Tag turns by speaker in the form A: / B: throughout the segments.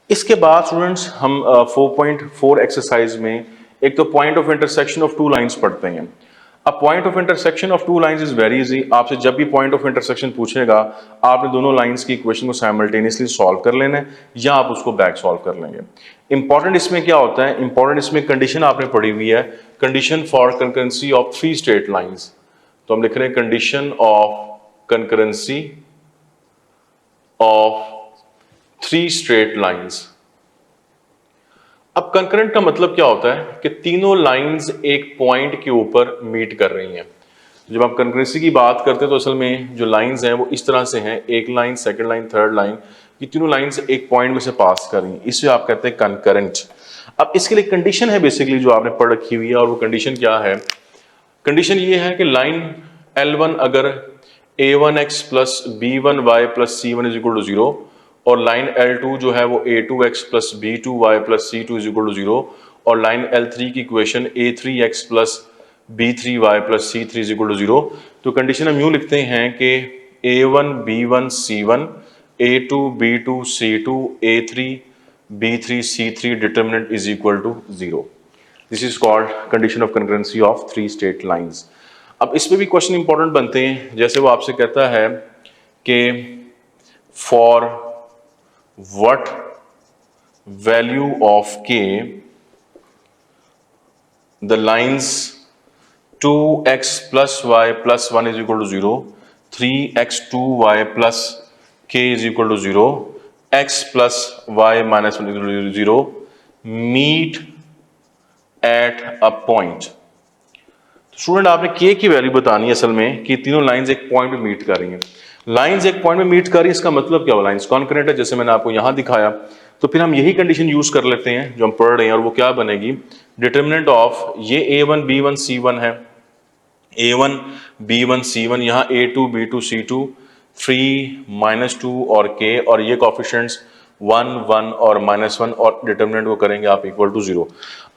A: इसके बाद स्टूडेंट्स हम 4.4 एक्सरसाइज में एक तो point of intersection of two lines पढ़ते हैं। अब point of intersection of two lines is very easy. आपसे जब भी पॉइंट ऑफ इंटरसेक्शन पूछेगा आपने दोनों लाइंस की इक्वेशन को साइमल्टेनियसली सॉल्व कर लेना है या आप उसको बैक सॉल्व कर लेंगे। इंपॉर्टेंट इसमें क्या होता है, इंपॉर्टेंट इसमें कंडीशन आपने पढ़ी हुई है, condition for concurrency of three straight lines. तो हम लिख रहे हैं condition of concurrency of three straight lines. अब कंकरेंट का मतलब क्या होता है कि तीनों लाइंस एक पॉइंट के ऊपर मीट कर रही हैं। जब आप कंकरेंसी की बात करते हैं तो असल में जो लाइंस हैं वो इस तरह से हैं, एक line, second line, third line, ये तीनों लाइंस एक पॉइंट में से पास कर रही हैं, इसे आप कहते हैं कंकरेंट। अब इसके लिए कंडीशन है बेसिकली जो आपने पढ़ रखी हुई है, और वो कंडीशन क्या है? कंडीशन ये है कि लाइन L1 अगर a1x plus b1y plus c1 is equal to 0 और लाइन L2 जो है वो a2x plus b2y plus c2 is equal to 0 और लाइन L3 की equation a3x plus b3y plus c3 is equal to 0, तो condition हम यूं लिखते हैं कि a1 b1 c1 a2 b2 c2 a3 b3 c3 determinant is equal to 0। This is called condition of concurrency of three straight lines. अब इस पे भी क्वेश्चन इंपॉर्टेंट बनते हैं, जैसे वो आपसे कहता है कि for what value of k the lines 2x plus y plus 1 is equal to 0, 3x2y plus k is equal to 0, x plus y minus 1 is equal to 0 meet at a point. Student आपने k की value बतानी है असल में कि तीनों lines एक point पे मीट कर रही हैं। लाइंस एक पॉइंट पे मीट कर रही है, इसका मतलब क्या हुआ? लाइंस कॉन्करेंट है, जैसे मैंने आपको यहां दिखाया। तो फिर हम यही कंडीशन यूज कर लेते हैं जो हम पढ़ रहे हैं, और वो क्या बनेगी? डिटरमिनेंट ऑफ ये a1 b1 c1 है, a1 b1 c1, यहाँ a2 b2 c2, 3 -2 और k, और ये कोफिशिएंट्स 1 1 और -1, और डिटरमिनेंट को करेंगे आप इक्वल टू 0।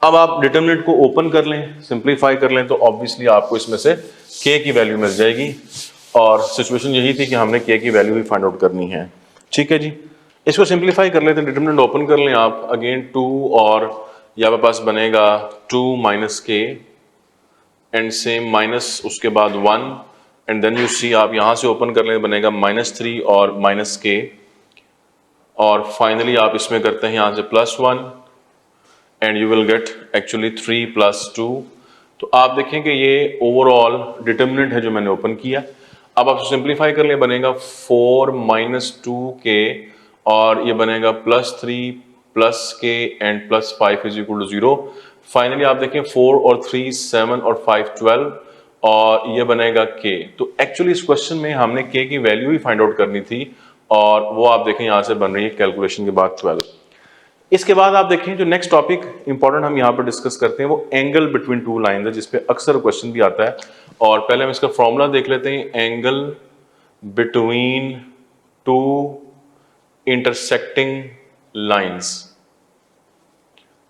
A: अब आप डिटरमिनेंट को ओपन कर लें, सिंप्लीफाई कर लें, तो ऑब्वियसली आपको इसमें से k की वैल्यू मिल जाएगी, और सिचुएशन यही थी कि हमने k की वैल्यू भी फाइंड आउट करनी है। ठीक है जी, इसको सिंप्लीफाई कर लेते हैं, डिटरमिनेंट ओपन कर लें आप, अगेन 2 और यहाँ पे पास बनेगा 2 - k एंड सेम माइनस उसके बाद 1 एंड देन यू सी आप यहां से ओपन कर लें, बनेगा -3 और -k, और फाइनली आप इसमें करते हैं यहां से +1 and you will get actually 3 + 2। तो आप देखें कि ये ओवरऑल डिटरमिनेंट है जो मैंने ओपन किया। अब आप सिंप्लीफाई कर लें, बनेगा 4 - 2k और ये बनेगा +3 +k and +5 is equal to 0। Finally आप देखें 4 और 3 7 और 5 12 और ये बनेगा k। तो एक्चुअली इस क्वेश्चन में हमने k की वैल्यू ही फाइंड आउट करनी थी, और वो आप देखें यहां से बन रही है कैलकुलेशन के बाद 12। इसके बाद आप देखें जो नेक्स्ट टॉपिक इंपॉर्टेंट हम यहाँ पर डिस्कस करते हैं वो एंगल बिटवीन टू लाइंस है, जिसपे अक्सर क्वेश्चन भी आता है। और पहले हम इसका फॉर्मूला देख लेते हैं, angle between two intersecting lines.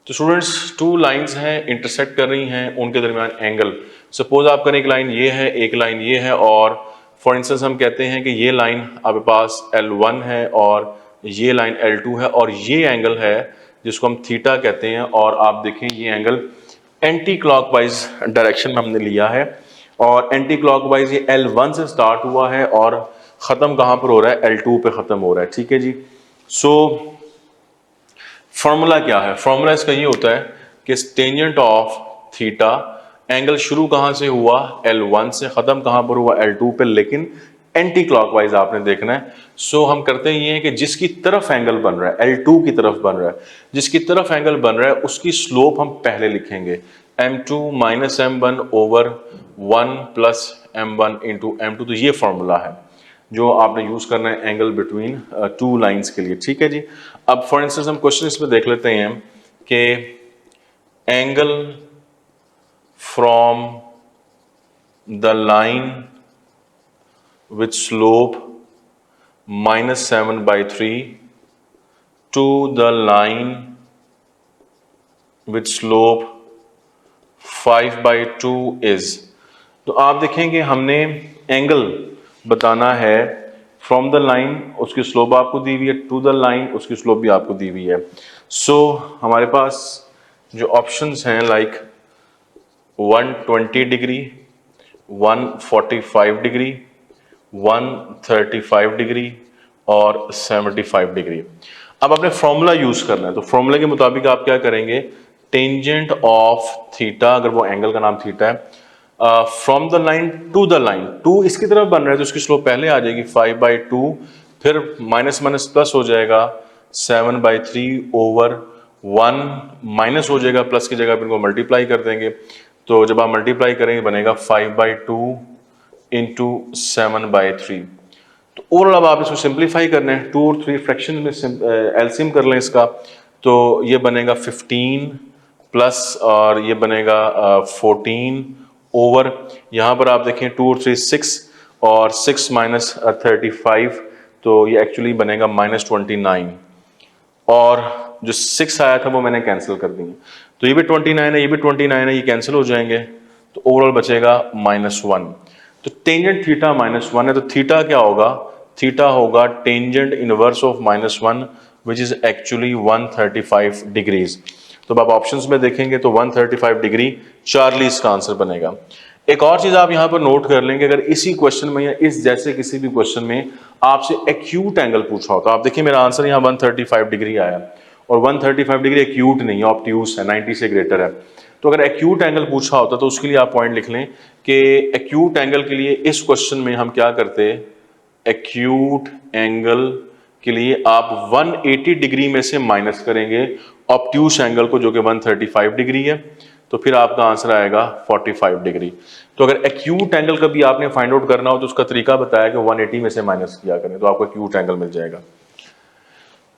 A: तो स्टूडेंट्स टू लाइंस हैं, इंटरसेक्ट कर रही हैं, उनके दरमियान एंगल। सपोज आप करें एक लाइन ये है, एक लाइन ये है, और फॉर इंस्टेंस हम कहते हैं कि ये लाइन आपके पास L1 है और ये लाइन L2 है, और ये एंगल है जिसको हम थीटा कहते हैं, और आप देखें ये एंगल एंटी क्लॉकवाइज डायरेक्शन में हमने लिया है, और एंटी क्लॉकवाइज ये L1 से स्टार्ट हुआ है और ख़त्म कहाँ पर हो रहा है? L2 पे ख़त्म हो रहा है। ठीक है जी, सो फॉर्मूला क्या है? फॉर्मूला इसका ये होता है कि टेंजेंट ऑफ थीटा, एंगल शुरू कहां से हुआ? L1 से, खत्म कहां पर हुआ? L2 पे, लेकिन एंटी क्लॉकवाइज आपने देखना है। सो हम करते हैं ये है कि जिसकी तरफ एंगल बन रहा है, L2 की तरफ बन रहा है, जिसकी तरफ एंगल बन रहा है उसकी स्लोप हम पहले लिखेंगे, m2 - m1 over 1 + m1 into m2। तो ये फॉर्मूला है जो आपने यूज करना है एंगल बिटवीन टू लाइंस के लिए। ठीक है जी, अब फॉर इंस्टेंस हम क्वेश्चन इसमें देख लेते हैं कि angle from the line with slope -7/3 to the line with slope 5/2 is. तो आप देखें कि हमने एंगल बताना है फ्रॉम द लाइन उसकी स्लोप आपको दी हुई है, टू द लाइन उसकी स्लोप भी आपको दी हुई है। सो हमारे पास जो ऑप्शंस हैं लाइक 120 डिग्री, 145 डिग्री, 135 डिग्री और 75 डिग्री। अब आपने फॉर्मूला यूज करना है, तो फॉर्मूला के मुताबिक आप क्या करेंगे, टेंजेंट ऑफ थीटा, अगर वो एंगल का नाम थीटा है, from the line to the line, to इसकी तरफ बन रहा है तो उसकी स्लोप पहले आ जाएगी 5/2, फिर माइनस माइनस प्लस हो जाएगा 7/3 ओवर 1, माइनस हो जाएगा प्लस की जगह पर इनको मल्टीप्लाई कर देंगे, तो जब आप मल्टीप्लाई करेंगे बनेगा 5/2 इंटू 7/3। तो ओवरऑल अब आप इसको सिंप्लीफाई करना है, 2 और 3 फ्रैक्शन में एलसीएम कर लें इसका, तो ये बनेगा 15 प्लस और ये बनेगा 14 ओवर, यहाँ पर आप देखें 2 और 3 6 और 6 माइनस 35, तो ये एक्चुअली बनेगा -29 और जो 6 आया था वो मैंने कैंसिल कर दिया, तो ये भी 29 है, ये भी 29 है, ये कैंसिल हो जाएंगे, तो ओवरऑल बचेगा -1। तो टेंजेंट थीटा -1 है, तो थीटा क्या होगा, थीटा होगा tangent inverse of -1 which is actually 135 degrees. तो अब आप ऑप्शंस में देखेंगे तो 135 डिग्री चार्ली इसका आंसर बनेगा। एक और चीज आप यहां पर नोट कर लेंगे, अगर इसी क्वेश्चन में या इस जैसे किसी भी क्वेश्चन में आपसे एक्यूट एंगल पूछा होता, आप देखिए मेरा आंसर यहाँ 135 डिग्री आया और 135 डिग्री एक्यूट नहीं है, ऑब्ट्यूस है, 90 से ग्रेटर है। तो अगर एक्यूट एंगल पूछा होता तो उसके लिए आप पॉइंट लिख लें कि एक्यूट एंगल के लिए इस क्वेश्चन में हम क्या करते, एक्यूट एंगल के लिए आप 180 डिग्री में से माइनस करेंगे ऑब्ट्यूस एंगल को जो कि 135 डिग्री है, तो फिर आपका आंसर आएगा 45 डिग्री। तो अगर एक्यूट एंगल कभी आपने फाइंड आउट करना हो तो उसका तरीका बताया कि 180 में से माइनस किया करें, तो आपको एक्यूट एंगल मिल जाएगा।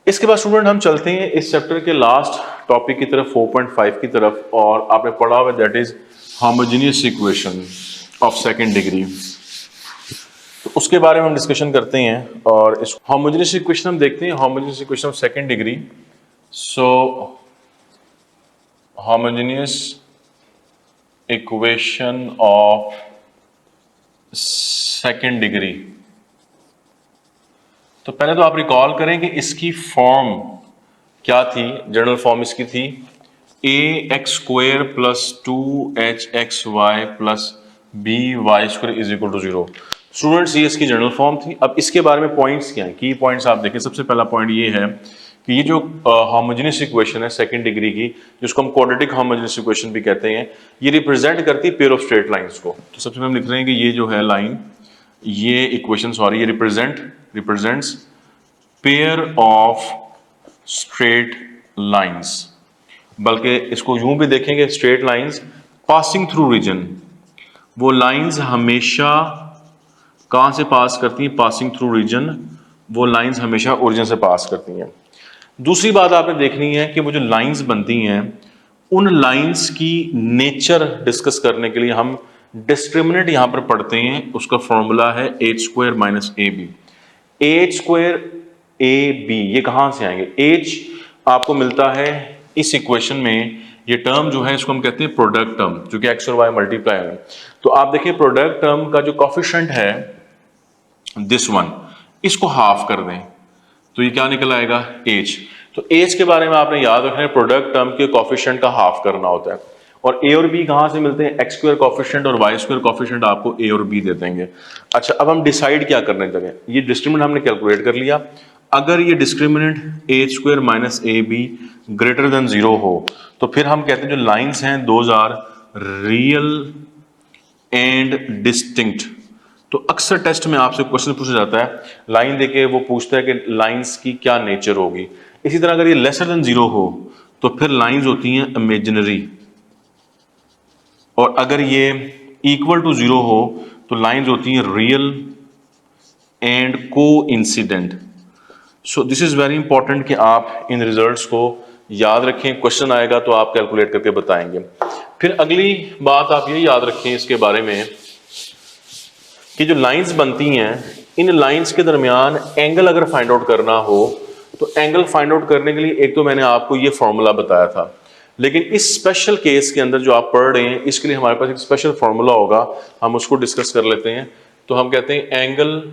A: इसके बाद स्टूडेंट हम चलते हैं इस चैप्टर के लास्ट टॉपिक की तरफ, 4.5 की तरफ, और आपने पढ़ा हुआ that is homogeneous equation of second degree. तो उसके बारे में हम डिस्कशन करते हैं और इस होमोजेनियस इक्वेशन हम देखते हैं, homogeneous equation of second degree. So homogeneous equation of second degree, तो पहले तो आप रिकॉल करें कि इसकी फॉर्म क्या थी, जनरल फॉर्म इसकी थी ax² + 2hxy + by² = 0। स्टूडेंट्स ये इसकी जनरल फॉर्म थी। अब इसके बारे में पॉइंट्स क्या हैं, की पॉइंट्स आप देखें। सबसे पहला पॉइंट ये है कि ये जो होमोजेनियस इक्वेशन है सेकंड डिग्री की, जिसको हम क्वाड्रेटिक होमोजेनियस इक्वेशन भी कहते हैं, ये रिप्रेजेंट करती है पेयर ऑफ स्ट्रेट लाइंस को। तो सबसे पहले हम लिख रहे हैं कि ये जो है लाइन, ये इक्वेशन ये represents pair of straight lines, बल्कि इसको यूं भी देखेंगे straight lines passing through region. वो लाइंस हमेशा कहां से पास करती हैं, पासिंग थ्रू रीजन। वो लाइंस हमेशा ओरिजिन से पास करती हैं। दूसरी बात आपने देखनी है कि वो जो लाइंस बनती हैं, उन लाइंस की नेचर डिस्कस करने के लिए हम डिस्क्रिमिनेंट यहां पर पढ़ते हैं, उसका फॉर्मूला है h² - ab। h² ab ये कहां से आएंगे, h आपको मिलता है इस इक्वेशन में, ये टर्म जो है इसको हम कहते हैं प्रोडक्ट टर्म, जो कि x और y मल्टीप्लाई है। तो आप देखिए प्रोडक्ट टर्म का जो कोफिशिएंट है दिस वन, इसको हाफ कर दें तो ये क्या निकल आएगा, h। तो h के बारे में आपने याद रखना है, प्रोडक्ट टर्म के कोफिशिएंट का हाफ करना होता है। और a और b कहां से मिलते हैं, x² कोफिशिएंट और y² कोफिशिएंट आपको a और b दे देंगे। अच्छा, अब हम डिसाइड क्या करने लगे, ये डिस्क्रिमिनेंट हमने कैलकुलेट कर लिया। अगर ये discriminant h² - ab greater than 0 हो तो फिर हम कहते हैं जो लाइंस हैं those are real and distinct. तो अक्सर टेस्ट में आपसे क्वेश्चन पूछा जाता है, लाइन देके वो पूछता है कि लाइंस की क्या नेचर होगी। इसी तरह अगर ये लेसर देन 0 हो तो फिर लाइंस होती हैं इमेजिनरी, और अगर ये इक्वल टू 0 हो तो लाइंस होती हैं रियल एंड को incident. So this is very important कि आप इन रिजल्ट्स को याद रखें, क्वेश्चन आएगा तो आप कैलकुलेट करके बताएंगे। फिर अगली बात आप ये याद रखें इसके बारे में कि जो लाइंस बनती हैं, इन लाइंस के दरमियान एंगल अगर फाइंड आउट करना हो तो एंगल फाइंड आउट करने के लिए एक तो मैंने आपको ये फॉर्मूला बताया था, लेकिन इस स्पेशल केस के अंदर जो आप पढ़ रहे हैं इसके लिए हमारे पास एक स्पेशल फॉर्मूला होगा, हम उसको डिस्कस कर लेते हैं। तो हम कहते हैं angle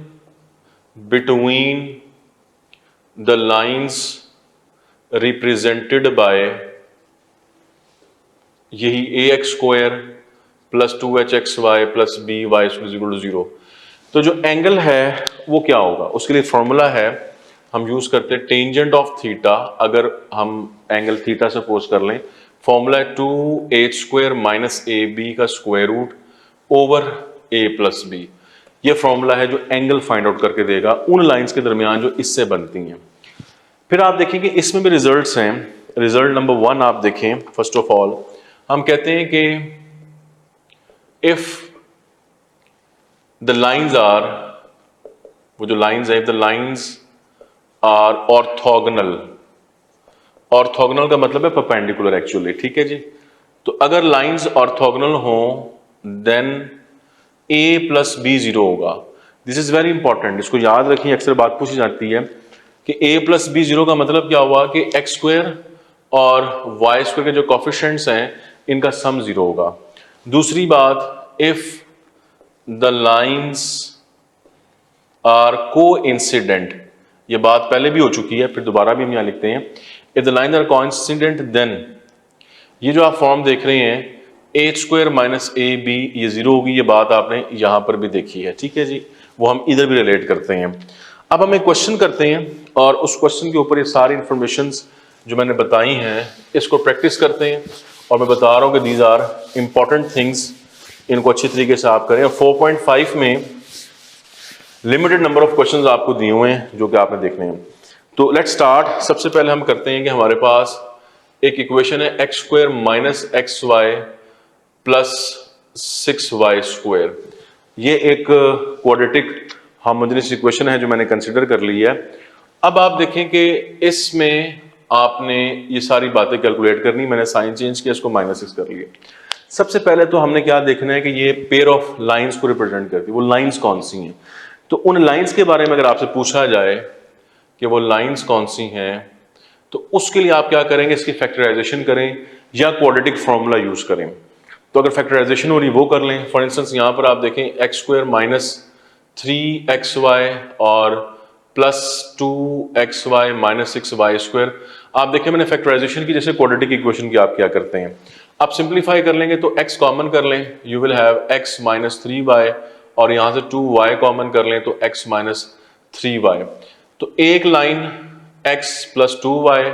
A: between the lines represented by यही ax square plus 2hxy plus by is equal to 0। तो जो एंगल है वो क्या होगा, उसके लिए फॉर्मूला है, हम यूज करते हैं टेंजेंट ऑफ थीटा। अगर हम एंगल थीटा सपोज कर लें, फॉर्मूला है 2h स्क्वायर माइनस ab का square root over a plus b। ये फॉर्मूला है जो एंगल फाइंड आउट करके देगा उन लाइंस के दरमियान जो इससे बनती हैं। फिर आप देखें कि इसमें भी रिजल्ट्स हैं। रिजल्ट नंबर 1 आप देखें, फर्स्ट ऑफ ऑल हम कहते हैं कि इफ द लाइंस आर, वो जो लाइंस है, if the lines are orthogonal, orthogonal का मतलब है परपेंडिकुलर एक्चुअली, ठीक है जी। तो अगर लाइंस ऑर्थोगोनल हो देन a प्लस बी 0 होगा। दिस इज वेरी इंपॉर्टेंट, इसको याद रखिए, अक्सर बात पूछी जाती है कि a प्लस बी 0 का मतलब क्या हुआ कि x स्क्वायर और y स्क्वायर के जो कोफिशिएंट्स हैं इनका सम 0 होगा। दूसरी बात, if the lines are coincident, ये बात पहले भी हो चुकी है, फिर दोबारा भी हम यहां लिखते हैं, if the lines are coincident then, ये जो आप फॉर्म देख रहे हैं H square minus A B, ये 0 होगी। ये बात आपने यहां पर भी देखी है, ठीक है जी, वो हम इधर भी रिलेट करते हैं। अब हम एक क्वेश्चन करते हैं और उस क्वेश्चन के ऊपर ये सारी इंफॉर्मेशंस जो मैंने बताई हैं इसको प्रैक्टिस करते हैं। और मैं बता रहा हूं कि दीज आर इंपॉर्टेंट थिंग्स, इनको अच्छी तरीके से आप करें। 4.5 में लिमिटेड नंबर ऑफ क्वेश्चंस आपको दिए हुए हैं जो कि आपने देखने हैं। तो लेट्स स्टार्ट। सबसे पहले हम करते हैं कि हमारे पास एक इक्वेशन है X square minus X Y plus 6y square. ये एक क्वाड्रेटिक होमोजेनियस इक्वेशन है जो मैंने कंसिडर कर ली है। अब आप देखें कि इसमें आपने ये सारी बातें कैलकुलेट करनी, मैंने साइन चेंज किया, इसको -6 कर लिया। सबसे पहले तो हमने क्या देखना है कि ये पेयर ऑफ लाइंस को रिप्रेजेंट करती है, वो लाइंस कौन सी हैं। तो उन लाइंस के बारे में अगर आपसे पूछा जाए कि वो लाइंस कौन सी हैं, तो उसके लिए आप क्या करेंगे, इसकी फैक्टराइजेशन करें या क्वाड्रेटिक फॉर्मूला यूज करें। तो अगर फैक्टराइजेशन हो रही वो कर लें। फॉर इंस्टेंस यहां पर आप देखें एक्स स्क्वायर माइनस 3xy और plus 2xy minus 6y square. आप देखें मैंने फैक्टराइजेशन की जैसे क्वाड्रेटिक इक्वेशन की आप क्या करते हैं, आप सिंप्लीफाई कर लेंगे तो x कॉमन कर लें, you will have x minus 3y और यहां से 2y कॉमन कर लें तो x माइनस 3y। तो एक लाइन x प्लस 2y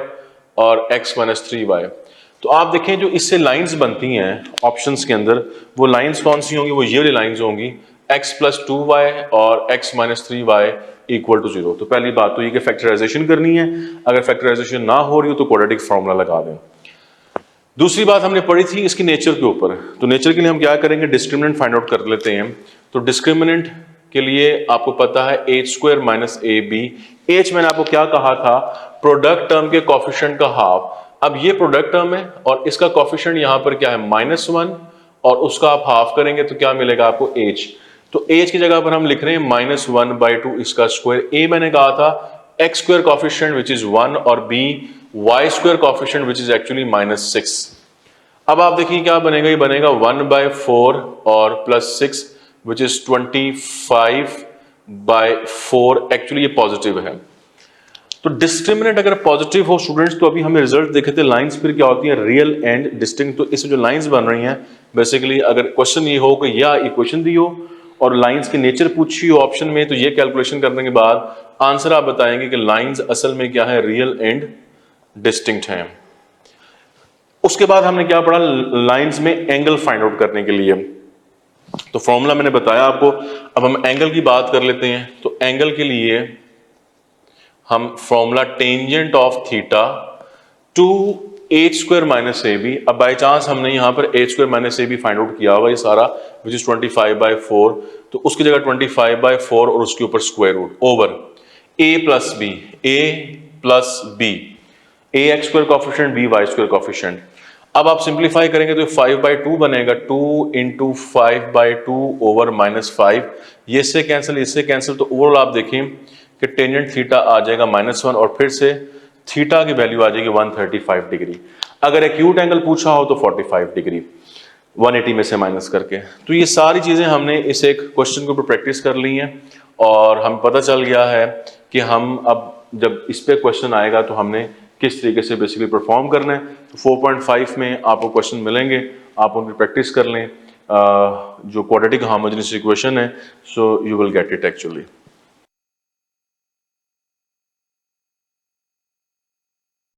A: और x माइनस 3y। तो आप देखें जो इससे लाइंस बनती हैं ऑप्शंस के अंदर, वो लाइंस कौन सी होंगी, वो ये वाली लाइंस होंगी x प्लस 2y और x minus 3y equal to 0। तो पहली बात तो ये कि फैक्टराइजेशन करनी है, अगर फैक्टराइजेशन ना हो रही हो तो क्वाड्रेटिक फॉर्मूला लगा दें। दूसरी बात हमने पढ़ी थी इसकी नेचर के ऊपर। तो नेचर के लिए हम क्या करेंगे, डिस्क्रिमिनेंट फाइंड आउट कर लेते हैं। तो डिस्क्रिमिनेंट के लिए आपको पता है H square minus A B. H मैंने आपको क्या कहा था, प्रोडक्ट टर्म के कोफिशिएंट का हाफ। अब ये प्रोडक्ट टर्म है और इसका कोफिशिएंट यहां पर क्या है -1 और उसका आप हाफ करेंगे तो क्या मिलेगा आपको h। तो h की जगह पर हम लिख रहे हैं -1/2 इसका स्क्वायर। a मैंने कहा था x square coefficient which is 1 और b y square coefficient which is actually -6। अब आप देखिए क्या बनेगा, ये बनेगा 1/4 और प्लस 6 विच इज 25/4। एक्चुअली ये पॉजिटिव है। तो डिस्क्रिमिनेंट अगर पॉजिटिव हो स्टूडेंट्स, तो अभी हमें रिजल्ट देखे थे लाइंस फिर क्या होती है, रियल एंड डिस्टिंक्ट। तो इसमें जो लाइंस बन रही हैं बेसिकली, अगर क्वेश्चन ये हो कि या इक्वेशन दी हो और लाइंस की नेचर पूछी हो ऑप्शन में, तो ये कैलकुलेशन करने के बाद आंसर आप बताएंगे कि लाइंस असल में क्या है, रियल एंड डिस्टिंक्ट हैं। उसके बाद हमने क्या पढ़ा, लाइंस में एंगल फाइंड आउट करने के लिए। तो फॉर्मूला मैंने बताया आपको। अब हम एंगल की बात कर लेते हैं। तो एंगल के लिए हम formula tangent of theta two H square minus A B. अब बाई चांस हमने यहां पर H square minus A B find out किया हुआ ये सारा विच इज 25/4, तो उसकी जगह 25/4 और उसके ऊपर square root over A plus B, A plus B, A X square coefficient, B Y square coefficient. अब आप सिंप्लीफाई करेंगे तो 5/2 बनेगा, 2 इंटू 5/2 ओवर -5। ये इससे कैंसिल, इससे कैंसिल, तो ओवरऑल आप देखें कि टेंजेंट थीटा आ जाएगा -1 और फिर से थीटा की वैल्यू आ जाएगी 135 डिग्री। अगर एक्यूट एंगल पूछा हो तो 45 डिग्री 180 में से माइनस करके। तो ये सारी चीजें हमने इस एक क्वेश्चन के ऊपर प्रैक्टिस कर ली हैं और हम पता चल गया है कि हम अब जब इस पे क्वेश्चन आएगा तो हमने किस तरीके से बेसिकली परफॉर्म करना है। तो 4.5 में आपको क्वेश्चन मिलेंगे, आप उनकी प्रैक्टिस कर लें। जो क्वाड्रेटिक हार्मोजेनियस इक्वेशन है, so you will get it actually.